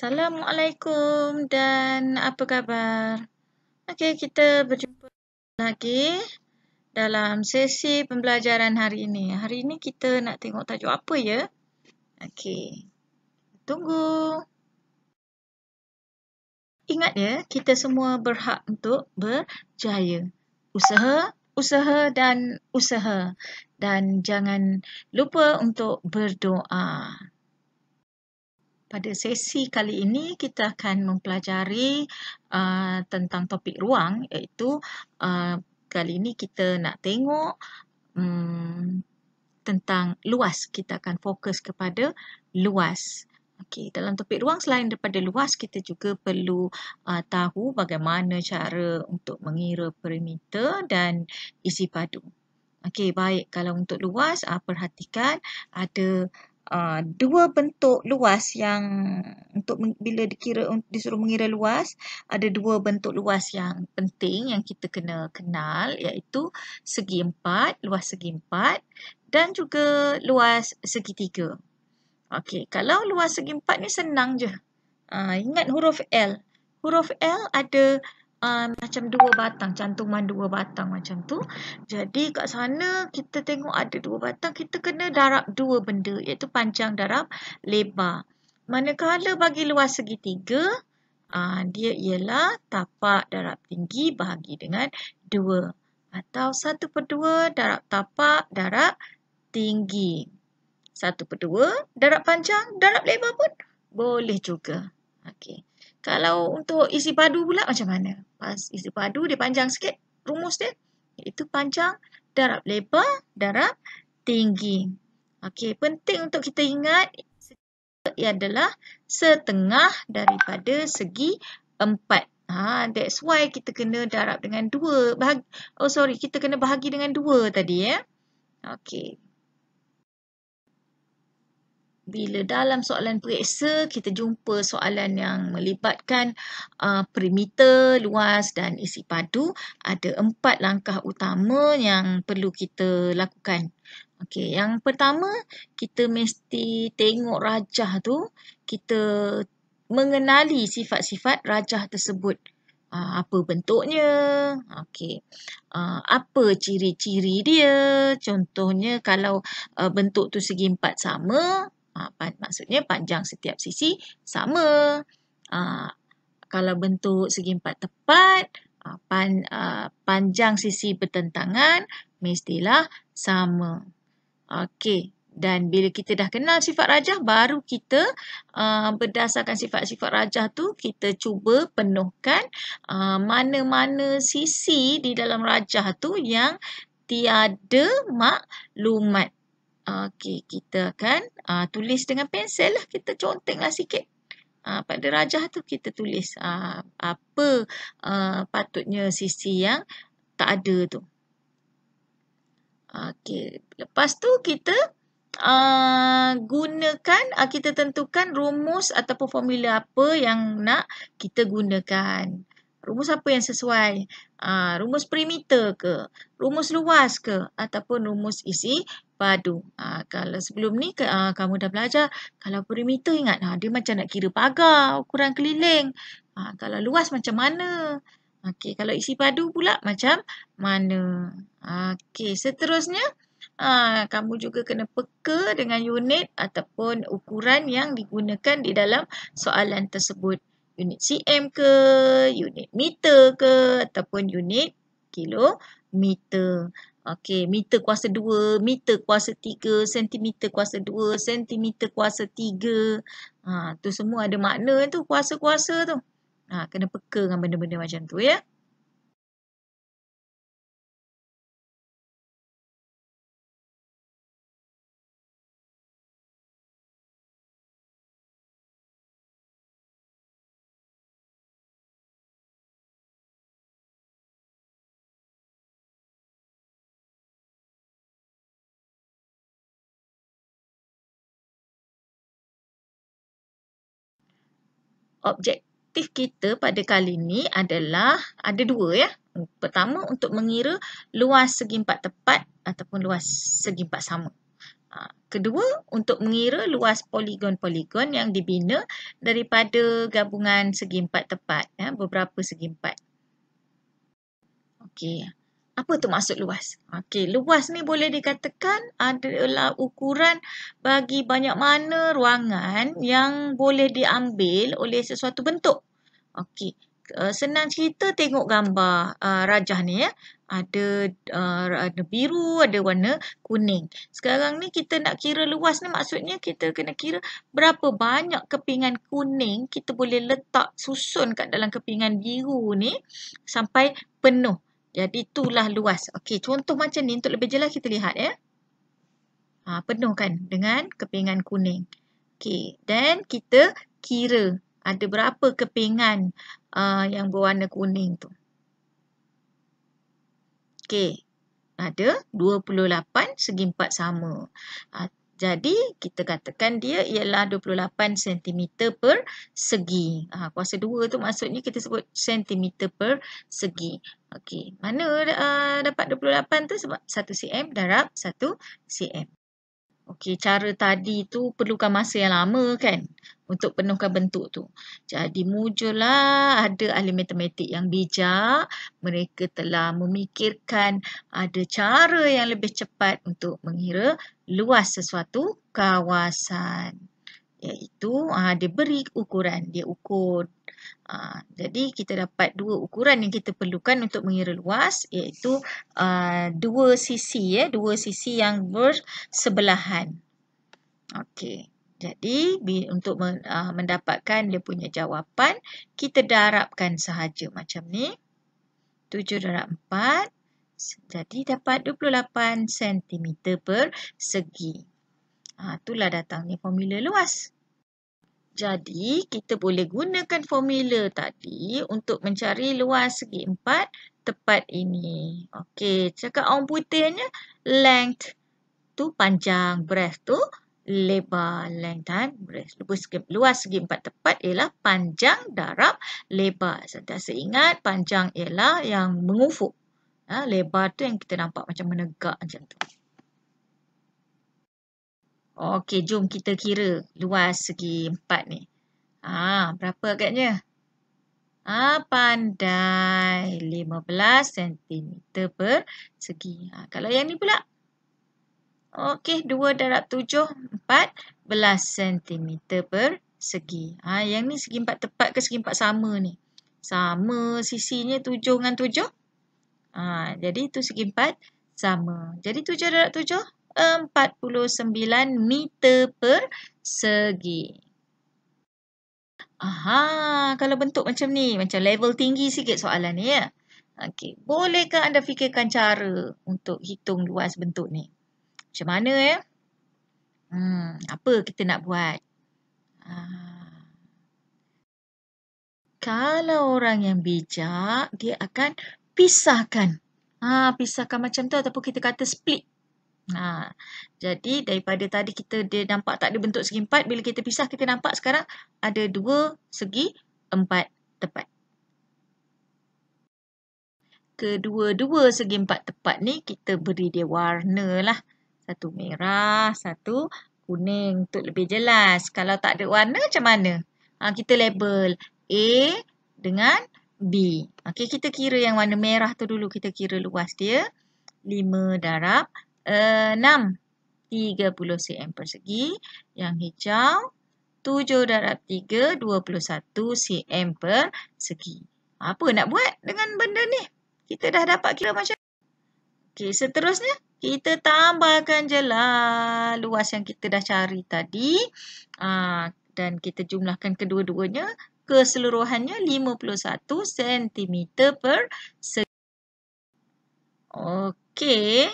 Assalamualaikum dan apa khabar? Okey, kita berjumpa lagi dalam sesi pembelajaran hari ini. Hari ini kita nak tengok tajuk apa ya? Okey, tunggu. Ingat ya, kita semua berhak untuk berjaya. Usaha, usaha dan usaha. Dan jangan lupa untuk berdoa. Pada sesi kali ini kita akan mempelajari tentang topik ruang, iaitu kali ini kita nak tengok tentang luas. Kita akan fokus kepada luas. Okey, dalam topik ruang selain daripada luas, kita juga perlu tahu bagaimana cara untuk mengira perimeter dan isi padu. Okey, baik. Kalau untuk luas, perhatikan ada dua bentuk luas yang bila disuruh mengira luas, ada dua bentuk luas yang penting yang kita kena kenal, iaitu segi empat, luas segi empat dan juga luas segitiga. Okey, kalau luas segi empat ni senang je. Ingat huruf L. Huruf L ada macam dua batang, cantuman dua batang macam tu. Jadi kat sana kita tengok ada dua batang, kita kena darab dua benda, iaitu panjang darab lebar. Manakala bagi luas segitiga, dia ialah tapak darab tinggi bahagi dengan 2. Atau 1/2 darab tapak darab tinggi. 1/2 darab panjang darab lebar pun boleh juga. Okey. Kalau untuk isi padu pula macam mana? Pas isi padu dia panjang sikit, rumus dia iaitu panjang darab lebar darab tinggi. Okey, penting untuk kita ingat ia adalah setengah daripada segi 4. That's why kita kena darab dengan 2. Kita kena bahagi dengan 2 tadi ya. Okey. Bila dalam soalan periksa, kita jumpa soalan yang melibatkan perimeter, luas dan isi padu, ada 4 langkah utama yang perlu kita lakukan. Okey, yang pertama, kita mesti tengok rajah tu, kita mengenali sifat-sifat rajah tersebut. Apa bentuknya, okey. Apa ciri-ciri dia, contohnya kalau bentuk tu segi 4 sama, maksudnya panjang setiap sisi sama. Kalau bentuk segi 4 tepat, panjang sisi bertentangan mestilah sama. Okey, dan bila kita dah kenal sifat rajah, baru kita berdasarkan sifat-sifat rajah tu, kita cuba penuhkan mana-mana sisi di dalam rajah tu yang tiada maklumat. Okey, kita akan tulis dengan pensel lah. Kita contenglah sikit. Pada rajah tu kita tulis apa patutnya sisi yang tak ada tu. Okey, lepas tu kita kita tentukan rumus ataupun formula apa yang nak kita gunakan. Rumus apa yang sesuai? Rumus perimeter ke? Rumus luas ke? Ataupun rumus isi padu. Kalau sebelum ni kamu dah belajar, kalau perimeter ingat, dia macam nak kira pagar, ukuran keliling. Kalau luas macam mana? Okey, kalau isi padu pula macam mana? Okey, seterusnya kamu juga kena peka dengan unit ataupun ukuran yang digunakan di dalam soalan tersebut. Unit cm ke, unit meter ke, ataupun unit kilometer. Okey, meter kuasa 2, meter kuasa 3, sentimeter kuasa 2, sentimeter kuasa 3. Tu semua ada makna tu, kuasa-kuasa tu. Kena peka dengan benda-benda macam tu ya. Objektif kita pada kali ini adalah ada 2 ya. Pertama, untuk mengira luas segi 4 tepat ataupun luas segi 4 sama. kedua, untuk mengira luas poligon-poligon yang dibina daripada gabungan segi empat tepat, beberapa segi empat. Okey. Apa tu maksud luas? Okey, luas ni boleh dikatakan adalah ukuran bagi banyak mana ruangan yang boleh diambil oleh sesuatu bentuk. Okey. Senang cerita tengok gambar rajah ni ya. Ada biru, ada warna kuning. Sekarang ni kita nak kira luas ni maksudnya kita kena kira berapa banyak kepingan kuning kita boleh letak susun kat dalam kepingan biru ni sampai penuh. Jadi itulah luas. Okey, contoh macam ni untuk lebih jelas kita lihat ya. Penuhkan dengan kepingan kuning. Okey, dan kita kira ada berapa kepingan yang berwarna kuning tu. Okey, ada 28 segi 4 sama. Jadi kita katakan dia ialah 28 cm per segi. Kuasa 2 tu maksudnya kita sebut cm per segi. Okey, mana dapat 28 tu sebab 1 cm darab 1 cm. Okey, cara tadi tu perlukan masa yang lama kan untuk penuhkan bentuk tu. Jadi muncullah ada ahli matematik yang bijak. Mereka telah memikirkan ada cara yang lebih cepat untuk mengira luas sesuatu kawasan. Iaitu dia beri ukuran, dia ukur. Jadi kita dapat dua ukuran yang kita perlukan untuk mengira luas, iaitu dua sisi yang bersebelahan. Okey. Jadi untuk mendapatkan dia punya jawapan, kita darabkan sahaja macam ni. 7 darab 4. Jadi dapat 28 cm per segi. Itulah datangnya formula luas. Jadi, kita boleh gunakan formula tadi untuk mencari luas segi 4 tepat ini. Okey, cakap orang putihnya, length tu panjang, breadth tu lebar. Length dan breadth. Luas segi 4 tepat ialah panjang darab lebar. Sentiasa ingat, panjang ialah yang mengufuk. Lebar tu yang kita nampak macam menegak macam tu. Okey, jom kita kira luas segi 4 ni. Berapa agaknya? Pandai. 15 cm per segi. Kalau yang ni pula? Okey, 2 darab 7, 14 cm per segi. Yang ni segi 4 tepat ke segi 4 sama ni? Sama sisinya 7 dengan 7. Jadi itu segi 4 sama. Jadi 7 darab 7, 49 meter per segi. Kalau bentuk macam ni, macam level tinggi sikit soalan ni ya. Okey, bolehkah anda fikirkan cara untuk hitung luas bentuk ni? Macam mana ya? Apa kita nak buat? Kalau orang yang bijak, dia akan pisahkan. Pisahkan macam tu ataupun kita kata split. Jadi daripada tadi dia nampak tak ada bentuk segi 4, bila kita pisah kita nampak sekarang ada 2 segi 4 tepat. Kedua-dua segi 4 tepat ni kita beri dia warna lah. Satu merah, satu kuning untuk lebih jelas. Kalau tak ada warna macam mana? Kita label A dengan B. Okey, kita kira yang warna merah tu dulu. Kita kira luas dia 5 darab 6, 30 cm persegi. Yang hijau 7 darab 3, 21 cm persegi. Apa nak buat dengan benda ni? Kita dah dapat kira macam ni. Okey, seterusnya kita tambahkan je lah luas yang kita dah cari tadi. Dan kita jumlahkan kedua-duanya. Keseluruhannya 51 cm per segi. Okey.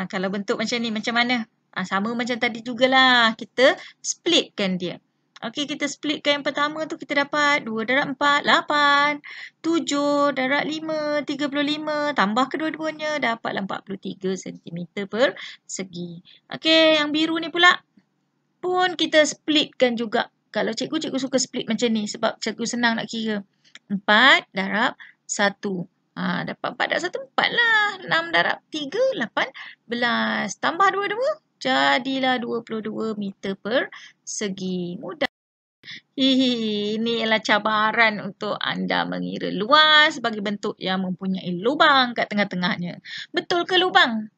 Kalau bentuk macam ni, macam mana? Sama macam tadi jugalah. Kita splitkan dia. Okey, kita splitkan yang pertama tu kita dapat 2 darab 4, 8. 7 darab 5, 35. Tambah kedua-duanya, dapatlah 43 cm per segi. Okey, yang biru ni pula pun kita splitkan juga. Kalau cikgu suka split macam ni sebab cikgu senang nak kira. 4 darab 1. Dapat 4 darab 1, 4 lah. 6 darab 3, 18. Tambah 2, Jadilah 22 meter persegi. Mudah. Hihi, ini ialah cabaran untuk anda mengira luas bagi bentuk yang mempunyai lubang kat tengah-tengahnya. Betul ke lubang?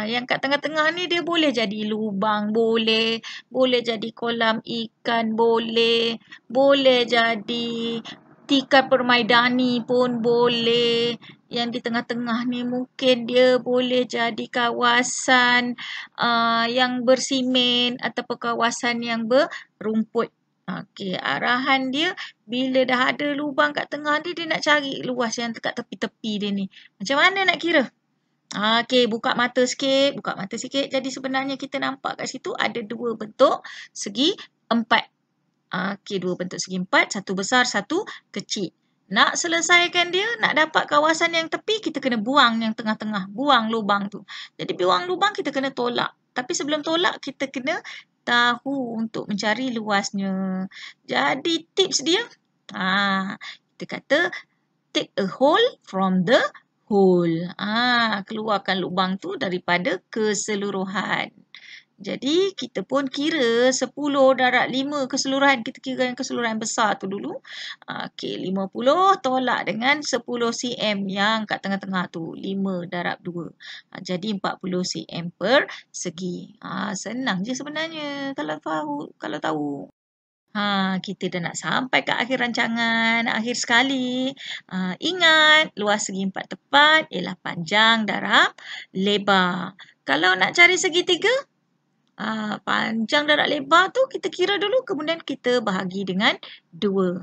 Yang kat tengah-tengah ni dia boleh jadi lubang, boleh jadi kolam ikan, boleh jadi tikar permaidani pun boleh. Yang di tengah-tengah ni mungkin dia boleh jadi kawasan yang bersimen ataupun kawasan yang berumput. Okey, arahan dia bila dah ada lubang kat tengah ni dia nak cari luas yang dekat tepi-tepi dia ni. Macam mana nak kira? Okey, buka mata sikit. Jadi sebenarnya kita nampak kat situ ada dua bentuk segi empat. Okey, dua bentuk segi empat. Satu besar, satu kecil. Nak selesaikan dia, nak dapat kawasan yang tepi, kita kena buang yang tengah-tengah. Buang lubang tu. Jadi buang lubang kita kena tolak. Tapi sebelum tolak, kita kena tahu untuk mencari luasnya. Jadi tips dia, kita kata take a hole from the hole. Keluarkan lubang tu daripada keseluruhan. Jadi kita pun kira 10 darab 5 keseluruhan. Kita kira yang keseluruhan besar tu dulu. Okey, 50 tolak dengan 10 cm yang kat tengah-tengah tu. 5 darab 2. Jadi 40 cm persegi. Senang je sebenarnya kalau tahu. Kita dah nak sampai ke akhir rancangan. Akhir sekali. Ingat, luas segi empat tepat ialah panjang darab lebar. Kalau nak cari segitiga, panjang darab lebar tu kita kira dulu, kemudian kita bahagi dengan 2.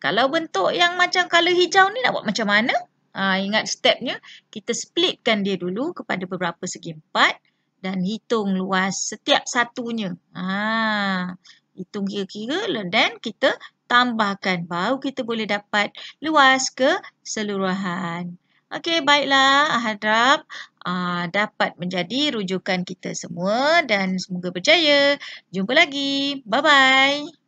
Kalau bentuk yang macam colour hijau ni nak buat macam mana? Ingat stepnya, kita splitkan dia dulu kepada beberapa segi empat dan hitung luas setiap satunya. Hitung kira-kira dan kita tambahkan, baru kita boleh dapat luas keseluruhan. Okey, baiklah. Harap dapat menjadi rujukan kita semua dan semoga berjaya. Jumpa lagi. Bye-bye.